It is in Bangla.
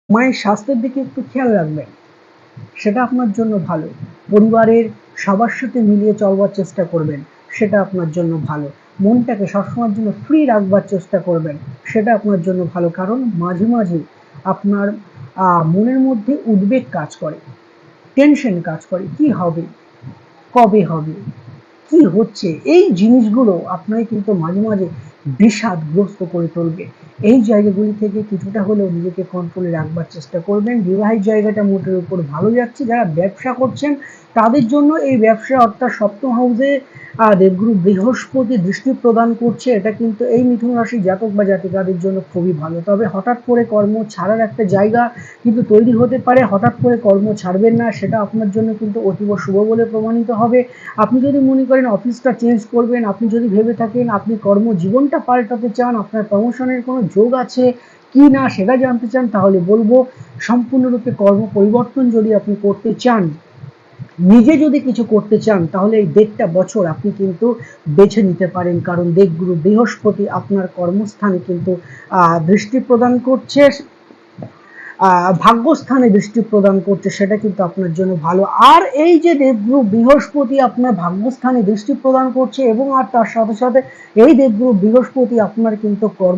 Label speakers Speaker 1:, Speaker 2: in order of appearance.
Speaker 1: মায়ের স্বাস্থ্যের দিকে একটু খেয়াল রাখবেন, সেটা আপনার জন্য ভালো। পরিবারের সবার সাথে মিলিয়ে চলবার চেষ্টা করবেন, সেটা আপনার জন্য ভালো। মনটাকে সবসময়ের জন্য ফ্রি রাখবার চেষ্টা করবেন, সেটা আপনার জন্য ভালো। কারণ মাঝে মাঝে আপনার মনের মধ্যে উদ্বেগ কাজ করে, টেনশন কাজ করে, কি হবে, কবে হবে, কি হচ্ছে, এই জিনিসগুলো আপনাকে কিন্তু মাঝে মাঝে বিষাদগ্রস্ত করে তুলবে। এই জায়গাগুলি থেকে কিছুটা হলেও নিজেকে কন্ট্রোলে রাখবার চেষ্টা করবেন। বিবাহের জায়গাটা মোটের উপর ভালো যাচ্ছে। যারা ব্যবসা করছেন তাদের জন্য এই ব্যবসা অর্থাৎ সপ্তম হাউসে দেবগুরু বৃহস্পতি দৃষ্টি প্রদান করছে, এটা কিন্তু এই মিথুন রাশির জাতক বা জাতিকাদের জন্য খুবই ভালো। তবে হঠাৎ করে কর্ম ছাড়ার একটা জায়গা কিন্তু তৈরি হতে পারে। হঠাৎ করে কর্ম ছাড়বেন না, সেটা আপনার জন্য কিন্তু অতীব শুভ বলে প্রমাণিত হবে। আপনি যদি মনে করেন অফিসটা চেঞ্জ করবেন, আপনি যদি ভেবে থাকেন আপনি কর্মজীবনটা পাল্টাতে চান, আপনার প্রমোশনের কোনো যোগ আছে কি না সেটা জানতে চান, তাহলে বলবো সম্পূর্ণরূপে কর্ম পরিবর্তন যদি আপনি করতে চান, নিজে যদি কিছু করতে চান, তাহলে এই 1.5টা বছর আপনি কিন্তু বেছে নিতে পারেন। কারণ দেবগুরু বৃহস্পতি আপনার কর্মস্থানে কিন্তু দৃষ্টি প্রদান করছে, ভাগ্যস্থানে দৃষ্টি প্রদান করছে, সেটা কিন্তু আপনার জন্য ভালো। আর এই যে দেবগুরু বৃহস্পতি আপনার ভাগ্যস্থানে দৃষ্টি প্রদান করছে এবং আর তার সাথে সাথে এই দেবগুরু বৃহস্পতি আপনার কিন্তু কর্ম